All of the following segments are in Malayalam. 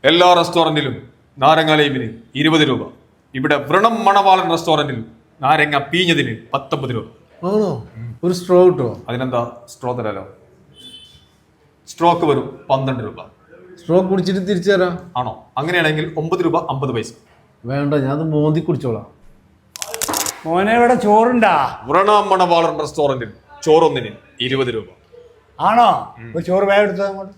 എല്ലാ റെസ്റ്റോറന്റിലും നാരങ്ങ ലൈമിന് 20 രൂപ. ഇവിടെ വ്രണം മണവാളൻ റെസ്റ്റോറന്റിൽ നാരങ്ങ പീഞ്ഞതിന് 19 രൂപ. ആണോ? ഒരു സ്ട്രോ കിട്ടോ? അതിനെന്താ സ്ട്രോ തരാലോ. സ്ട്രോക്ക് വരും 12 രൂപ. സ്ട്രോ കുടിച്ചിട്ട് തിരിച്ചു തരാം. ആണോ? അങ്ങനെയാണെങ്കിൽ 9 രൂപ 50 പൈസ. വേണ്ട, ഞാൻ അത് മോന്തി കുടിച്ചോളാം. മോനെ ഇവിടെ ചോറുണ്ടാ? വ്രണം മണവാളൻ റെസ്റ്റോറന്റിൽ ചോറൊന്നിന് 20 രൂപ. ആണോ? ഒരു ചോറ് വേഗം എടുത്തത് അങ്ങോട്ട്.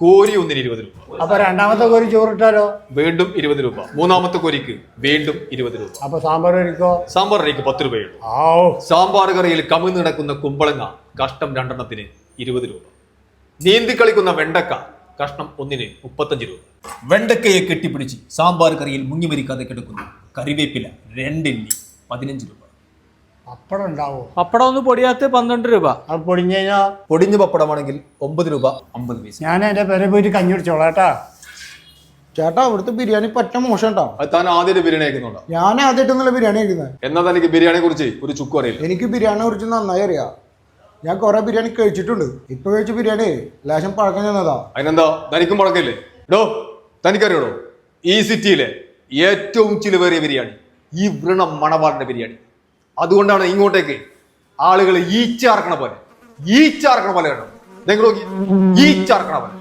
കോരി ഒന്നിന് 20 രൂപ. അപ്പൊ രണ്ടാമത്തെ കോരി ചോറിട്ടാലോ? വീണ്ടും 20 രൂപ. മൂന്നാമത്തെ കോരിക്ക് വീണ്ടും 20 രൂപ. അപ്പൊ സാമ്പാർ കഴിക്കോ? സാമ്പാർ അരിക്ക് 10 രൂപയുള്ളൂ. ആവോ. സാമ്പാർ കറിയിൽ കമിഴ്ന്ന് കിടക്കുന്ന കുമ്പളങ്ങ കഷ്ണം 2 20 രൂപ. നീന്തി കളിക്കുന്ന വെണ്ടക്ക കഷ്ണം 35 രൂപ. വെണ്ടക്കയെ കെട്ടിപ്പിടിച്ച് സാമ്പാർ കറിയിൽ മുങ്ങിമരിക്കാതെ കിടക്കുന്നു കറിവേപ്പില 2 ഇല്ലി 15 രൂപ. പപ്പടം ഉണ്ടാവോ? പപ്പടം ഒന്ന് പൊടിയാത്ത 12 രൂപ. അത് പൊടിഞ്ഞു കഴിഞ്ഞാ പൊടിഞ്ഞ പപ്പടമാണെങ്കിൽ 9 രൂപ 50 പൈസ. ഞാൻ എന്റെ പേരെ പോയിട്ട് കഞ്ഞി കുടിച്ചോളാം കേട്ടാ. ചേട്ടാ, അവിടുത്തെ ബിരിയാണി പറ്റ മോശം കേട്ടോ. അത് താൻ ആദ്യമായിട്ട് ബിരിയാണി കഴിക്കുന്നുണ്ടോ? ഞാൻ ആദ്യമായിട്ടൊന്നുമില്ല ബിരിയാണി കഴിക്കുന്നത്. എന്നാ തനിക്ക് ബിരിയാണിയെ കുറിച്ച് ഒരു ചുക്കും അറിയില്ല. എനിക്ക് ബിരിയാണിയെ കുറിച്ച് നന്നായി അറിയാം. ഞാൻ കുറെ ബിരിയാണി കഴിച്ചിട്ടുണ്ട്. ഇപ്പൊ കഴിച്ച ബിരിയാണി ലേശം പഴക്കം ചെന്നതാ. അതിനെന്താ തനിക്കും മുടക്കില്ലേ? ഡോ, തനിക്കറിയോടോ ഈ സിറ്റിയിലെ ഏറ്റവും ചിലവേറിയ ബിരിയാണി ഈ വ്രണം മണവാളിന്റെ ബിരിയാണി. അതുകൊണ്ടാണ് ഇങ്ങോട്ടേക്ക് ആളുകൾ ഈച്ചാർക്കണ പോലെ കേട്ടോ. നിങ്ങൾ നോക്കി ഈച്ചാർക്കണ പോലെ